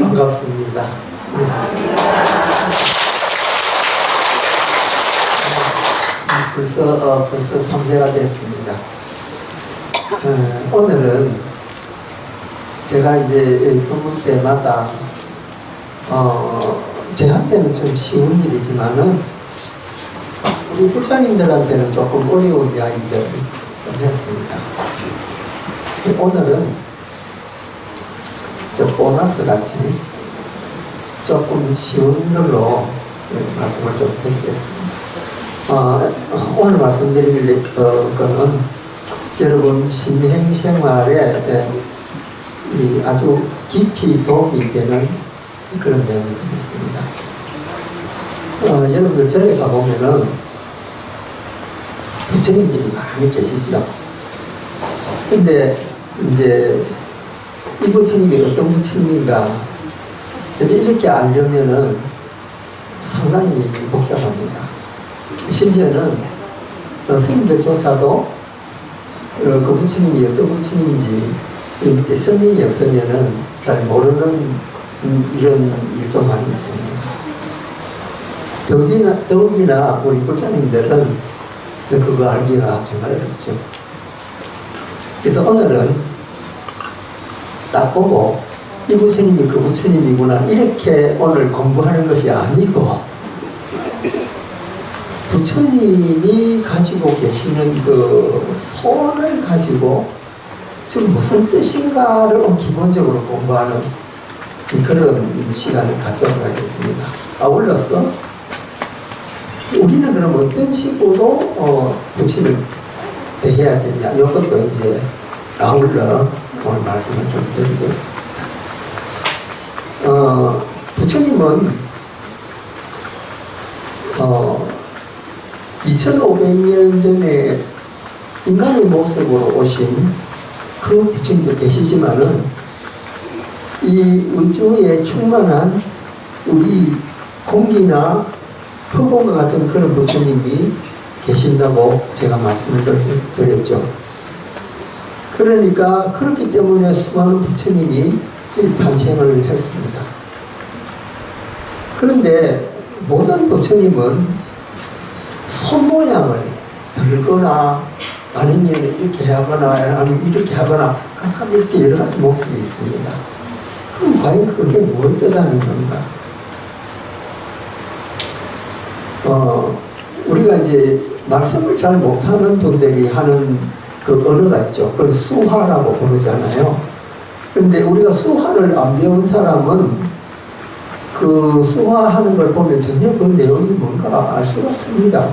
반갑습니다. 벌써 3세가 됐습니다. 오늘은 제가 이제 법문 때마다 저한테는 좀 쉬운 일이지만은 우리 불사님들한테는 조금 어려운 이야기들을 좀 했습니다. 오늘은 보너스 같이 조금 쉬운 걸로 말씀을 좀 드리겠습니다. 오늘 말씀드릴 거는 여러분 신행생활에 아주 깊이 도움이 되는 그런 내용이 되겠습니다. 여러분들 절에 가보면은 부처님들이 많이 계시죠. 근데 이제 이 부처님이 어떤 부처님인가 이렇게 알려면은 상당히 복잡합니다. 심지어는 스님들조차도 그 부처님이 어떤 부처님인지 밑에 설명이 없으면은 잘 모르는 이런 일도 많이 있습니다. 더욱이나 우리 불자님들은 그거 알기가 정말 어렵죠. 그래서 오늘은 딱 보고 이 부처님이 그 부처님이구나 이렇게 오늘 공부하는 것이 아니고 부처님이 가지고 계시는 그 손을 가지고 지금 무슨 뜻인가를 기본적으로 공부하는 그런 시간을 갖도록 하겠습니다. 아울러서 우리는 그럼 어떤 식으로 부처님을 대해야 되냐 이것도 이제 아울러 오늘 말씀을 좀 드리겠습니다. 부처님은 2500년 전에 인간의 모습으로 오신 그 부처님도 계시지만은 이 우주에 충만한 우리 공기나 흙과 같은 그런 부처님이 계신다고 제가 말씀을 드렸죠. 그러니까 그렇기 때문에 수많은 부처님이 탄생을 했습니다. 그런데 모든 부처님은 손 모양을 들거나 아니면 이렇게 하거나 아니면 이렇게 하거나 각각 이렇게 여러 가지 모습이 있습니다. 그럼 과연 그게 뭘 뜻하는 건가? 우리가 이제 말씀을 잘 못하는 분들이 하는 그 언어가 있죠. 그걸 수화라고 부르잖아요. 근데 우리가 수화를 안 배운 사람은 그 수화하는 걸 보면 전혀 그 내용이 뭔가 알 수가 없습니다.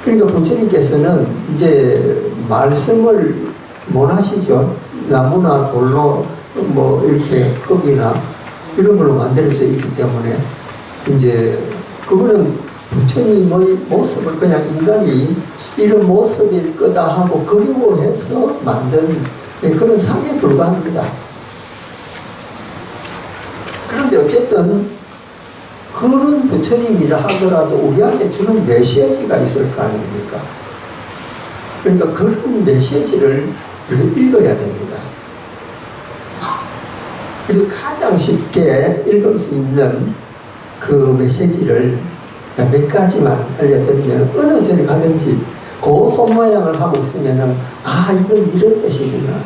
그러니까 부처님께서는 이제 말씀을 못 하시죠. 나무나 돌로 뭐 이렇게 흙이나 이런 걸로 만들어져 있기 때문에 이제 그거는 부처님의 모습을 그냥 인간이 이런 모습일 거다 하고 그리워해서 만든 그런 상에 불과합니다. 그런데 어쨌든 그런 부처님이라 하더라도 우리한테 주는 메시지가 있을 거 아닙니까? 그러니까 그런 메시지를 읽어야 됩니다. 그래서 가장 쉽게 읽을 수 있는 그 메시지를 몇 가지만 알려드리면 어느 절에 가든지 그 손 모양을 하고 있으면 아 이건 이런 뜻이구나.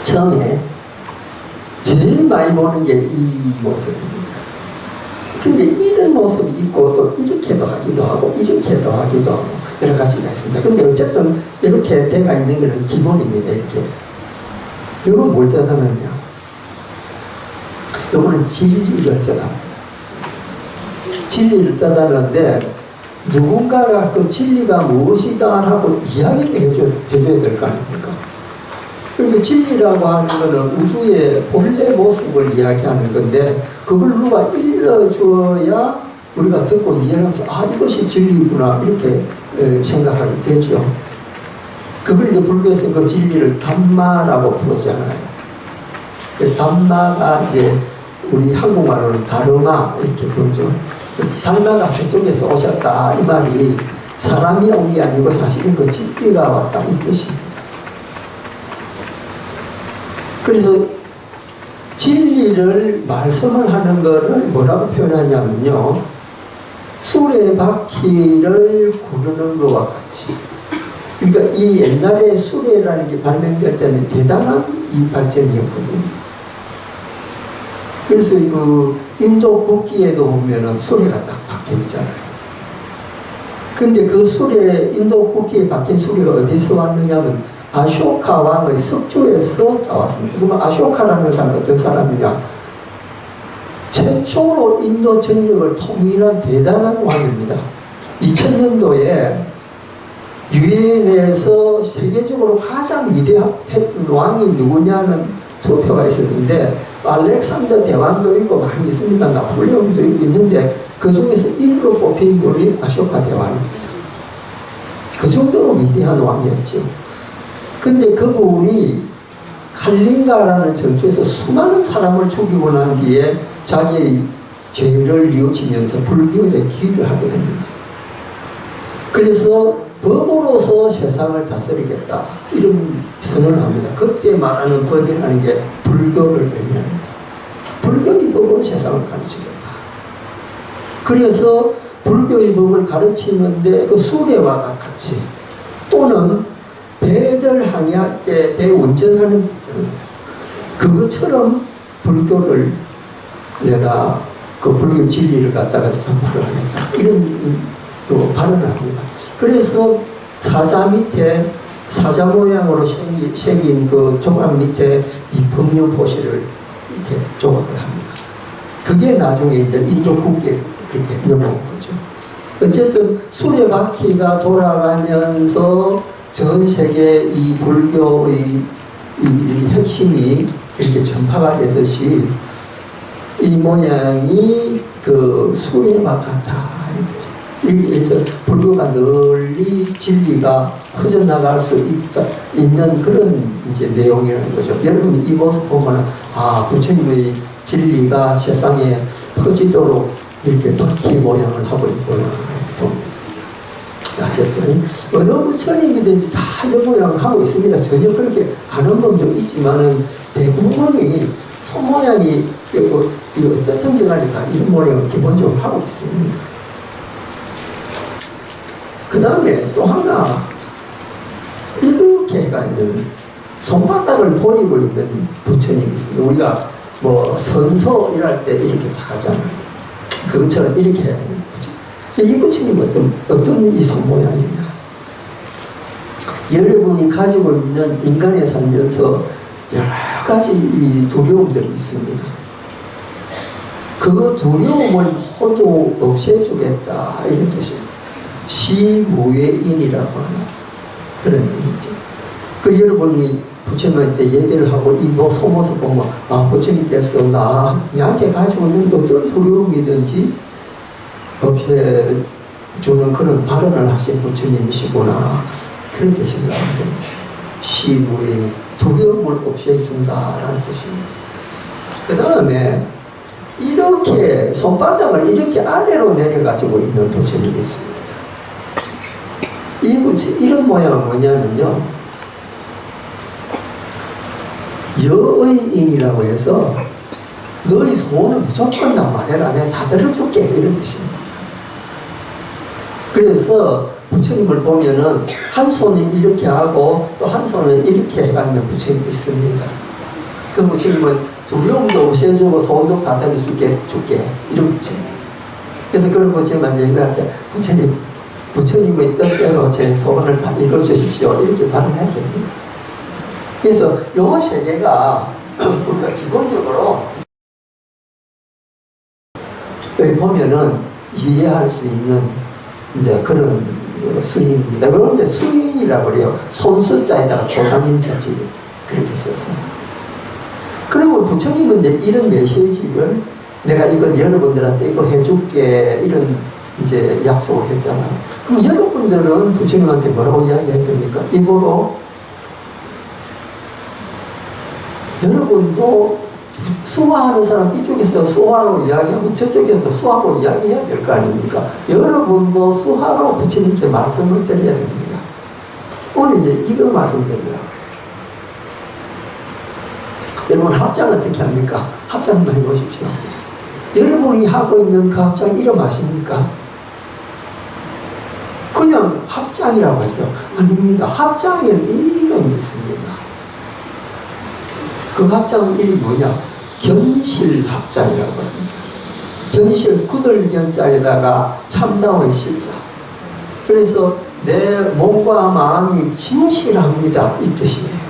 처음에 제일 많이 보는 게 이 모습입니다. 근데 이런 모습이 있고 또 이렇게도 하기도 하고 이렇게도 하기도 하고 여러 가지가 있습니다. 근데 어쨌든 이렇게 되어 있는 것은 기본입니다. 이렇게 이건 뭘 뜻하느냐, 이거는 진리를 뜻합니다. 진리를 뜻하는데 누군가가 그 진리가 무엇이다 하고 이야기를 해줘야 될 거 아닙니까? 그러니까 진리라고 하는 것은 우주의 본래 모습을 이야기하는 건데 그걸 누가 일러줘야 우리가 듣고 이해하면서 아 이것이 진리구나 이렇게 생각하게 되죠. 그걸 이제 불교에서 그 진리를 담마라고 부르잖아요. 그 담마가 이제 우리 한국말로는 다르마 이렇게 부르죠. 달마가 서쪽에서 오셨다 이 말이 사람이 온 게 아니고 사실은 그 진리가 왔다 이 뜻입니다. 그래서 진리를 말씀을 하는 것을 뭐라고 표현하냐면요. 수레바퀴를 구르는 것과 같이. 그러니까 이 옛날에 수레라는 게 발명될 때는 대단한 이 발전이었거든요. 그래서 그 인도 국기에도 보면은 수레가 딱 박혀 있잖아요. 근데 그 수레, 인도 국기에 박힌 수레가 어디서 왔느냐면 아쇼카 왕의 석조에서 나왔습니다. 그러면 아쇼카라는 사람은 어떤 사람이냐? 최초로 인도 전역을 통일한 대단한 왕입니다. 2000년도에 유엔에서 세계적으로 가장 위대한 왕이 누구냐는 투표가 있었는데 알렉산더 대왕도 있고 많이 있습니다. 나폴레옹도 있는데 그 중에서 1위로 뽑힌 분이 아쇼카 대왕입니다. 그 정도로 위대한 왕이었죠. 근데 그분이 칼린가라는 전투에서 수많은 사람을 죽이고 난 뒤에 자기의 죄를 뉘우치면서 불교에 기여를 하게 됩니다. 그래서 법으로서 세상을 다스리겠다 이런 선언을 합니다. 그때 말하는 법이라는 게 불교를 의미합니다. 불교의 법으로 세상을 가르치겠다. 그래서 불교의 법을 가르치는데 그 수레와 같이 또는 배를 항해할 때 배 운전하는 그것처럼 불교를 내가 그 불교 진리를 갖다가 선포를 하겠다 이런 또 발언을 합니다. 그래서 사자 밑에 사자 모양으로 새긴 그 조각 밑에 이 법륜 표시를 이렇게 조각을 합니다. 그게 나중에 이제 인도 국기에 그렇게 넘어온 거죠. 어쨌든 수레바퀴가 돌아가면서 전 세계 이 불교의 이 핵심이 이렇게 전파가 되듯이 이 모양이 그 수레와 같아. 이렇게 해서 불교가 널리 진리가 퍼져나갈 수 있는 그런 이제 내용이라는 거죠. 여러분 이 모습 보면 아 부처님의 진리가 세상에 퍼지도록 이렇게 바퀴 모양을 하고 있구나. 아셨죠? 어느 부처님이든지 다 이런 모양을 하고 있습니다. 전혀 그렇게 하는 분도 있지만은 대부분이 손 모양이 이거 어떤 경우니까 이런 모양을 기본적으로 하고 있습니다. 그 다음에 또 하나 이렇게 가 있는 손바닥을 보이고 있는 부처님이 있습니다. 우리가 뭐 선서 일할 때 이렇게 다 하잖아요. 그것처럼 이렇게 해야 됩니다. 이 부처님은 어떤 이 손 모양이냐? 여러분이 가지고 있는 인간에 살면서 여러 가지 이 두려움들이 있습니다. 그 두려움을 모두 없애주겠다 이런 뜻입니다. 시무외인이라고 하는 그런 의미죠. 그 여러분이 부처님한테 예배를 하고 이 소모습 보면 아 부처님께서 나한테 가지고 있는 어떤 두려움이든지 없애주는 그런 발언을 하신 부처님이시구나 그런 뜻입니다. 시무외인 두려움을 없애준다라는 뜻입니다. 그 다음에 이렇게 손바닥을 이렇게 아래로 내려가지고 있는 부처님이 있습니다. 이런 모양은 뭐냐면요. 여의인이라고 해서 너의 소원은 무조건 나 말해라. 내가 다 들어줄게. 이런 뜻입니다. 그래서 부처님을 보면은 한 손이 이렇게 하고 또 한 손은 이렇게 해가는 부처님이 있습니다. 그 부처님은 두려움도 없애주고 소원도 다 들어줄게 이런 부처님. 그래서 그런 부처님한테 얘기할 때 부처님의 뜻대로 제 소원을 다 이루어주십시오. 이렇게 발언해야 됩니다. 그래서 요 세 개가 우리가 기본적으로 여기 보면은 이해할 수 있는 이제 그런 수인입니다. 그런데 수인이라고 그래요. 손수자에다가 조상인자지 그렇게 썼어요. 그리고 부처님은 이제 이런 메시지를 내가 이걸 여러분들한테 이거 해줄게 이런 이제 약속을 했잖아요. 그럼 여러분들은 부처님한테 뭐라고 이야기했습니까? 이거로 여러분도 수화하는 사람 이쪽에서 수화로 이야기하고 저쪽에서 수화로 이야기해야 될 거 아닙니까? 여러분도 수화로 부처님께 말씀을 드려야 됩니다. 오늘 이제 이거 말씀드리려고 여러분 합장 어떻게 합니까? 합장 한번 해보십시오. 여러분이 하고 있는 그 합장 이름 아십니까? 그냥 합장이라고 하죠. 아닙니다. 합장에는 이름이 있습니다. 그 합장 이름이 뭐냐? 견실합장이라고 합니다. 견실, 구들견자에다가 참다운 실자. 그래서 내 몸과 마음이 진실합니다. 이 뜻이에요.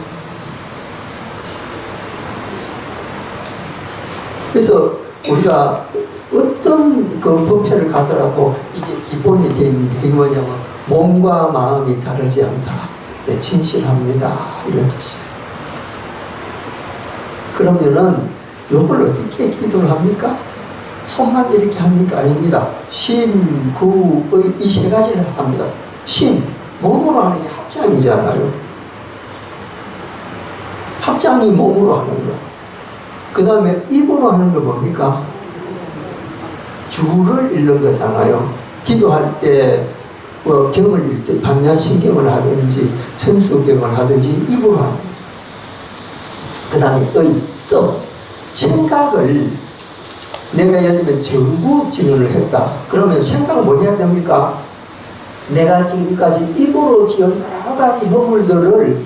그래서 우리가 어떤 그 법회를 가더라도 이게 기본이 되어 있는데 그게 뭐냐면 몸과 마음이 다르지 않다. 네, 진실합니다. 이런 뜻이에요. 그러면은 이걸 어떻게 기도를 합니까? 손만 이렇게 합니까? 아닙니다. 신, 구의 이 세 가지를 합니다. 신, 몸으로 하는 게 합장이잖아요. 합장이 몸으로 하는 거. 그 다음에 입으로 하는 거 뭡니까? 주를 읽는 거잖아요. 기도할 때, 경을 읽을 때, 반야신경을 하든지, 천수경을 하든지, 입으로 하는 거. 그 다음에 또, 생각을 내가 예를 들면 정구진언을 했다. 그러면 생각을 뭐 해야 됩니까? 내가 지금까지 입으로 지은 여러 가지 허물들을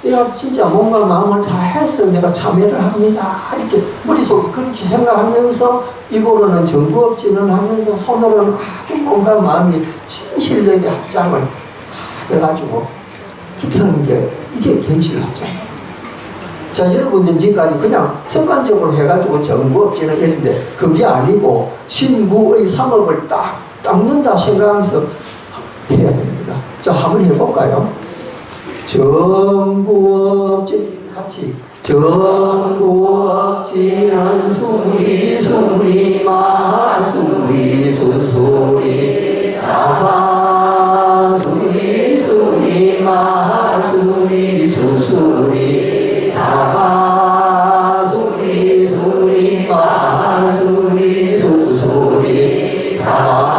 내가 진짜 몸과 마음을 다 해서 내가 참여를 합니다. 이렇게 머릿속에 그렇게 생각하면서 입으로는 정구진언을 하면서 손으로는 아주 몸과 마음이 진실되게 합장을 다 해가지고 그렇게 하는 게 이게 견실합장. 자, 여러분들 지금까지 그냥 습관적으로 해가지고 정구업지는 했는데 그게 아니고 신구의 삼업을 딱 닦는다 생각하면서 해야 됩니다. 자, 한번 해볼까요? 정구업지 같이 정구업지는 수리 마수리 수수리 사바 수리 마수리 수수리 사바 수리 마수리 수수리 사바.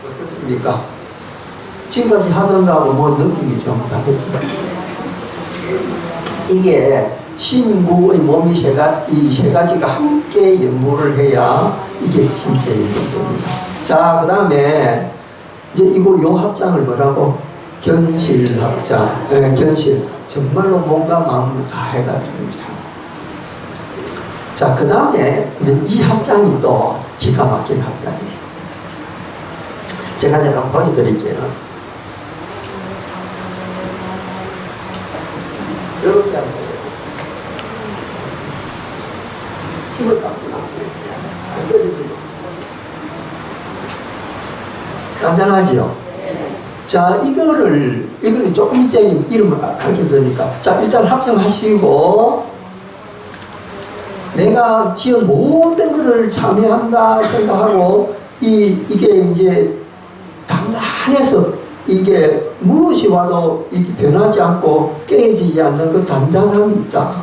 어떻습니까? 지금까지 하던 거하고 뭐 느낌이 좀 다르죠. 이게 신구의 몸이 이 세 가지가 함께 연구를 해야 이게 진짜 연구입니다. 자, 그 다음에 이제 요 합장을 뭐라고? 견실합장. 견실. 정말로 몸과 마음을 다 해가지고 이제. 자, 그 다음에 이제 이 합장이 또 기가 막힌 합장이에요. 제가 보여드릴게요. 이렇게 하세요. 힘을 깎구나. 안 그러지? 간단하지요? 자, 이거를 조금 이제 이름을 가르쳐 드리니까. 자, 일단 합장하시고, 내가 지은 모든 것을 참여한다 생각하고, 이게 이제 단단해서 이게 무엇이 와도 이게 변하지 않고 깨지지 않는 그 단단함이 있다.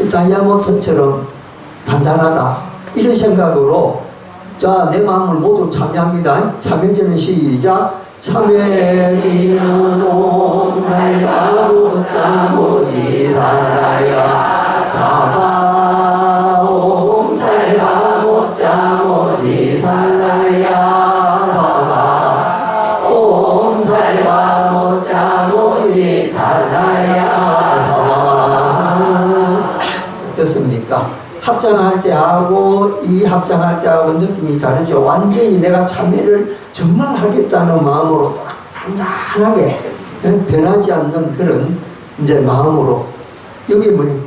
다이아몬드처럼 단단하다. 이런 생각으로 자, 내 마음을 모두 참여합니다. 참여지는 시작. 참여지는 옴살바고자 모지사다야 사바 옴살바고자 모지사다야 어떻습니까? 합장할 때 하고 이 합장할 때 하고 느낌이 다르죠. 완전히 내가 참여를 정말 하겠다는 마음으로 딱 단단하게 변하지 않는 그런 이제 마음으로. 여기 뭐니?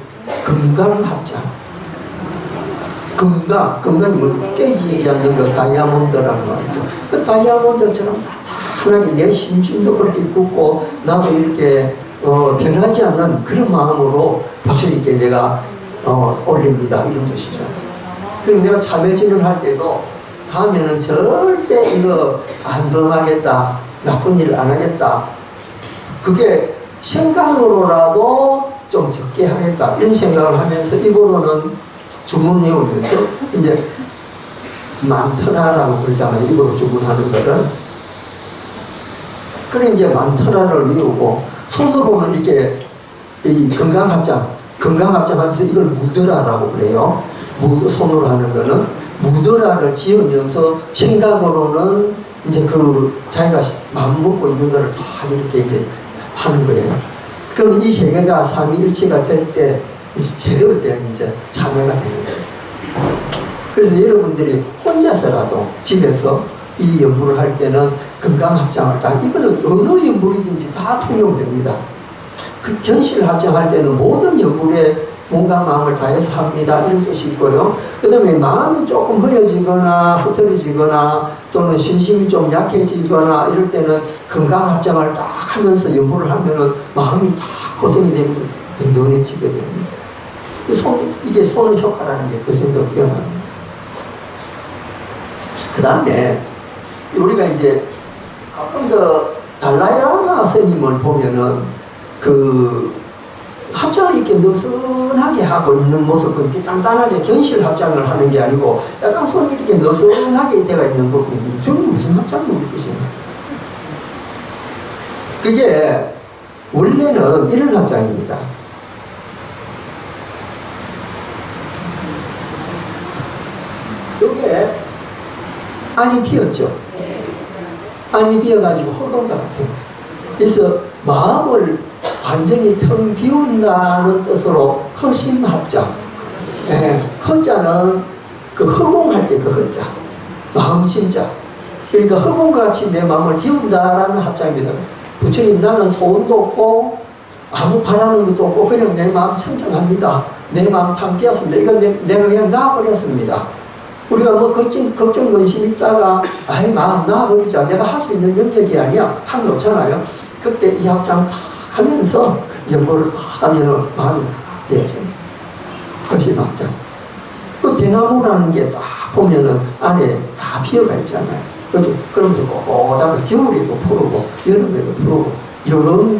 금강합장. 금강이 뭐 깨지지 않는 그 다이아몬드라는 말이죠. 그 다이아몬드처럼 단단하게 내 심심도 그렇게 굳고 나도 이렇게 변하지 않는 그런 마음으로 부처님께 내가 올립니다. 이런 뜻이죠. 그리고 내가 참여진을 할 때도 다음에는 절대 이거 안 범하겠다. 나쁜 일을 안 하겠다. 그게 생각으로라도 좀 적게 하겠다. 이런 생각을 하면서 입으로는 주문해오면서 이제 만터라라고 그러잖아요. 입으로 주문하는 거를. 그래 이제 만터라를 외우고 손으로는 이렇게 이 건강합장 하면서 이걸 무드라라고 그래요. 손으로 하는 거는 무드라를 지으면서 생각으로는 이제 자기가 마음 먹고 있는 거를 다 이렇게 하는 거예요. 그럼 이 세 개가 삼위일체가 될 때 제대로 된 이제 참여가 되는 거예요. 그래서 여러분들이 혼자서라도 집에서 이 연부를 할 때는 건강합장을 이거는 어느 연부이든지 다 통용됩니다. 그 견실합장할 때는 모든 연불에 몸과 마음을 다해서 합니다. 이런 뜻이 있고요. 그 다음에 마음이 조금 흐려지거나 흐트러지거나 또는 신심이 좀 약해지거나 이럴 때는 건강합장을 딱 하면서 연불을 하면은 마음이 다 고생이 되면서 든든해지거든요. 이게 손의 효과라는 게 그 정도로 뛰어납니다. 그 다음에 우리가 이제 가끔 달라이라마 스님을 보면은 합장을 이렇게 느슨하게 하고 있는 모습은 이렇게 단단하게 견실 합장을 하는 게 아니고 약간 손이 이렇게 느슨하게 되어 있는 부분이 저건 무슨 합장이 모르겠어요. 그게 원래는 이런 합장입니다. 이게 안이 비었죠. 안이 비어가지고 허공과 같은 거. 그래서 마음을 완전히 텅 비운다는 뜻으로 허심합장. 허자는 허공할 때 허자. 마음 진짜. 그러니까 허공같이 내 마음을 비운다라는 합장입니다. 부처님 나는 소원도 없고 아무 바라는 것도 없고 그냥 내 마음 청청합니다. 내 마음 텅 비었습니다. 이건 내가 그냥 놔버렸습니다. 우리가 뭐 걱정 근심 있다가 마음 놔버리자. 내가 할 수 있는 영역이 아니야. 탁 놓잖아요. 그때 이 합장 다 하면서 연보를 다 하면은 마음이 되죠. 그것이 합장. 그 대나무라는 게 딱 보면은 안에 다 피어가 있잖아요. 그죠? 그러면서 꼬꼬하게 겨울에도 푸르고 여름에도 푸르고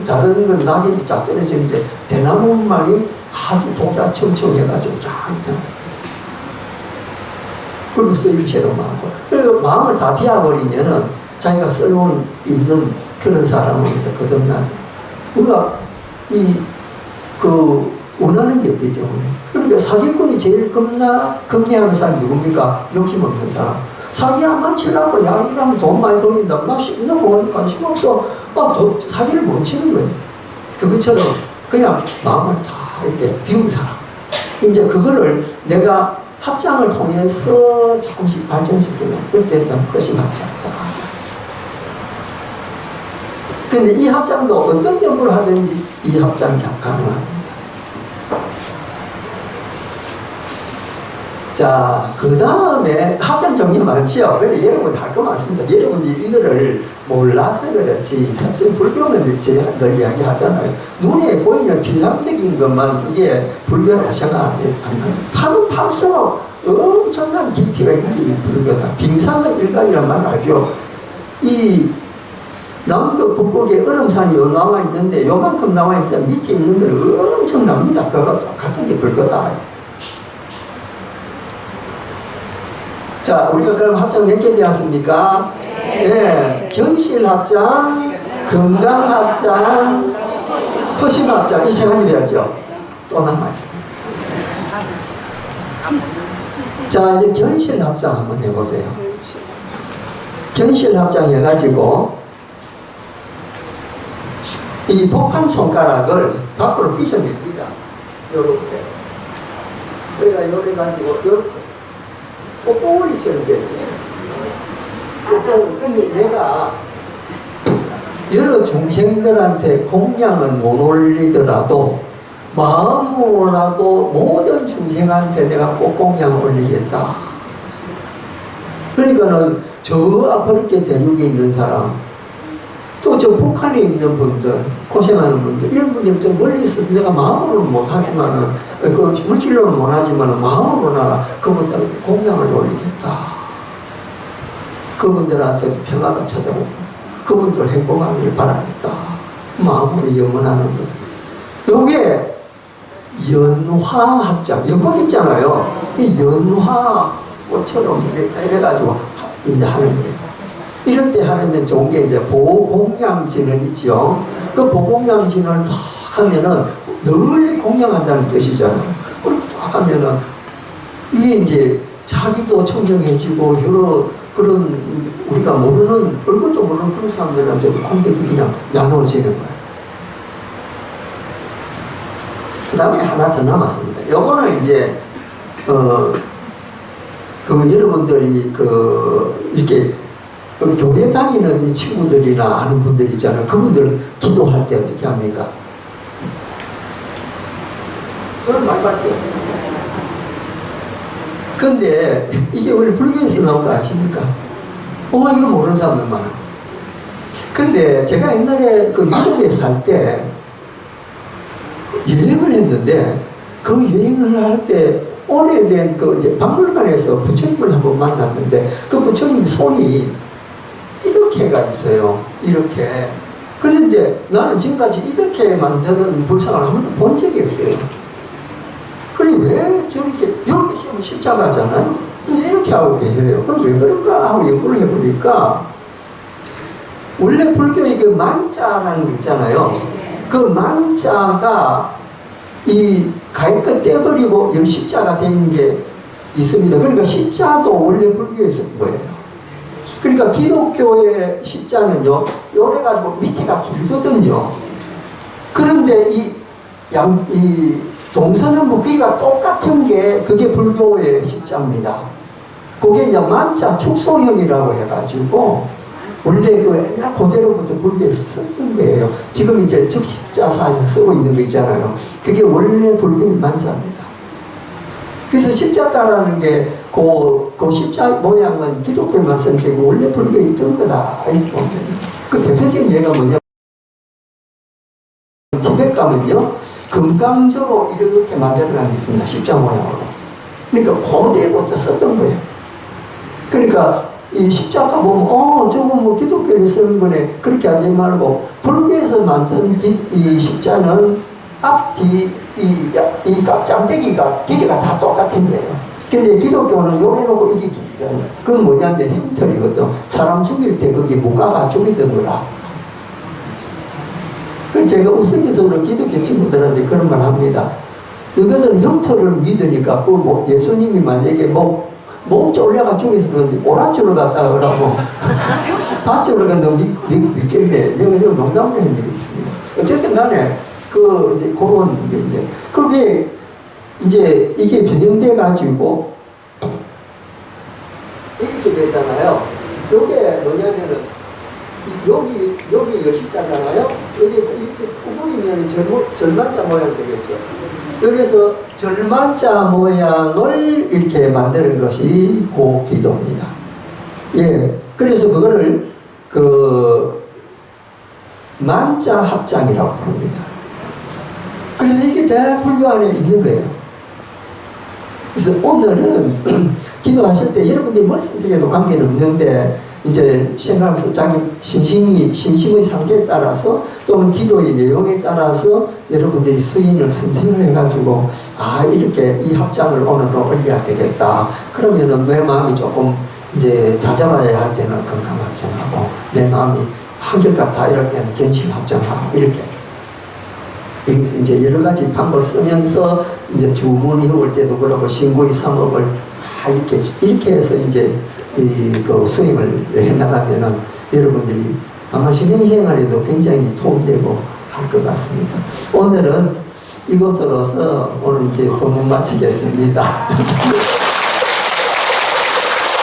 다른 건 낙엽이 쫙 떨어지는데 대나무만이 아주 독자청청해가지고 쫙 있잖아요. 그리고 쓰임새도 많고. 그리고 마음을 다 비워버리면은 자기가 쓸모 있는 그런 사람은 거듭나요. 우리가 원하는 게 없기 때문에. 그러니까 사기꾼이 제일 겁내하는 사람이 누굽니까? 욕심 없는 사람. 사기 안 만치려고, 야, 이러면 돈 많이 벌린다. 나 관심 없어. 사기를 못 치는 거예요. 그것처럼 그냥 마음을 다 이렇게 비운 사람. 이제 그거를 내가 합장을 통해서 조금씩 발전시키면 그때 그것이 합장이다. 근데 이 합장도 어떤 연구를 하든지 이 합장이 가능합니다. 자, 그 다음에 합장 종류 많지요. 근데 여러분이 할 거 많습니다. 여러분이 이거를 몰라서 그렇지. 사실 불교는 늘 이야기하잖아요. 눈에 보이는 비상적인 것만 이게 불교라고 생각 안 해요. 파는 팔수록 엄청난 깊이가 있는 게 불교다. 빙상의 일각이란 말 알죠? 이 남극 북극에 얼음산이 나와 있는데 요만큼 나와 있는데 밑에 있는 건 엄청납니다. 그거 같은 게 불교다. 자, 우리가 그럼 합장 몇 개 되었습니까? 네. 견실합장, 건강합장, 허심합장, 이 세 가지 되었죠? 또 남아있습니다. 자, 이제 견실합장 한번 해보세요. 견실합장 해가지고 이 복한 손가락을 밖으로 삐져냅니다. 요렇게. 그러니까 요렇게 가지고 요렇게 꼬꼬리처럼 되죠. 근데 내가 여러 중생들한테 공양은 못 올리더라도 마음으로라도 모든 중생한테 내가 꼭 공양을 올리겠다. 그러니까는 저 아프리카 대륙에 있는 사람, 또 저 북한에 있는 분들, 고생하는 분들, 이런 분들 좀 멀리 있어서 내가 마음으로는 못하지만은, 물질로는 못하지만은 마음으로나 그분들 공양을 올리겠다. 그분들한테도 평화가 찾아오고, 그분들 행복하기를 바라겠다. 마음으로 영원하는 것. 요게 연화합장, 연꽃 있잖아요. 이 연화꽃처럼 이래가지고 이제 하는 거예요. 이럴 때 하면 좋은 게 이제 보공양진을 있죠. 그 보공양진을 하면은 널리 공양한다는 뜻이잖아. 그렇게 쫙 하면은 이게 이제 자기도 청정해지고 여러 그런 우리가 모르는 얼굴도 모르는 그런 사람들한테 공격이 그냥 나누어지는 거예요. 그 다음에 하나 더 남았습니다. 요거는 이제 여러분들이 이렇게 교회 다니는 이 친구들이나 아는 분들 있잖아요. 그분들 기도할 때 어떻게 합니까? 그건 많이 봤죠. 근데 이게 원래 불교에서 나온 거 아십니까? 이거 모르는 사람들 많아. 근데 제가 옛날에 유럽에 살 때 여행을 했는데 그 여행을 할 때 오래된 이제 박물관에서 부처님을 한번 만났는데 그 부처님 손이 이렇게가 있어요. 이렇게. 그런데 나는 지금까지 이렇게 만드는 불상을 한 번도 본 적이 없어요. 그럼 왜 저렇게 시면 십자가잖아요. 근데 이렇게 하고 계세요. 그럼 왜 그런가 하고 연구를 해보니까 원래 불교의 그 만자라는 게 있잖아요. 그 만자가 이 가위끝 떼버리고 십자가 된 게 있습니다. 그러니까 십자도 원래 불교에서 뭐예요? 그러니까 기독교의 십자는요, 요래가지고 밑에가 길거든요. 그런데 이 동서는 무기가 똑같은 게 그게 불교의 십자입니다. 그게 이제 만자 축소형이라고 해가지고 원래 그 옛날 고대로부터 불교에서 썼던 거예요. 지금 이제 적십자사에서 쓰고 있는 거 있잖아요. 그게 원래 불교의 만자입니다. 그래서 십자가라는 게 그 십자 모양은 기독교에만 쓴 게 원래 불교에 있던 거다. 이렇게 보면 그 대표적인 예가 뭐냐? 티벳 가면요, 금강조로 이렇게 만들어낸 게 있습니다. 십자 모양으로. 그러니까 고대부터 썼던 거예요. 그러니까 이 십자가 보면 저거 뭐 기독교에 쓰는 거네 그렇게 하지 말고 불교에서 만든 이 십자는 앞뒤 이 짝대기가 길이가 다 똑같은 거예요. 근데 기독교는 요래놓고 이게 길이잖아요. 그건 뭐냐면 형틀이거든. 사람 죽일 때 그게 무가가 죽이던 거라. 그래서 제가 우스갯소리로 기독교 친구들한테 그런 말 합니다. 이것은 형틀을 믿으니까 그 예수님이 만약에 목자 올려가 죽였으면 오란줄을 갖다가 그러고 밧줄을 갖다 믿겠네. 여기서 농담을 한 일이 있습니다. 어쨌든 간에 이제 그런 게 이제 그게 이제 이게 변형돼 가지고 이렇게 되잖아요. 이게 뭐냐면은 여기 여십자잖아요. 여기서 이렇게 구부리면 절만자 모양 되겠죠. 여기서 절만자 모양을 이렇게 만드는 것이 고기도입니다. 예. 그래서 그거를 만자 합장이라고 부릅니다. 그래서 이게 다 불교 안에 있는 거예요. 그래서 오늘은 기도하실 때 여러분들이 머릿속에도 관계는 없는데 이제 생각하면서 자기 신심의 상태에 따라서 또는 기도의 내용에 따라서 여러분들이 수인을 선택을 해가지고 이렇게 이 합장을 오늘로 올려야 되겠다. 그러면은 내 마음이 조금 이제 다잡아야 할 때는 건강 합장하고 내 마음이 한결같아 이럴 때는 견신 합장하고 이렇게 여기서 이제 여러 가지 방법을 쓰면서 이제 주문이 올 때도 그러고 신구의 상업을 이렇게 해서 이제 그 수행을 해나가면은 여러분들이 아마 신앙생활에도 굉장히 도움되고 할 것 같습니다. 오늘은 이것으로서 오늘 이제 본문 마치겠습니다.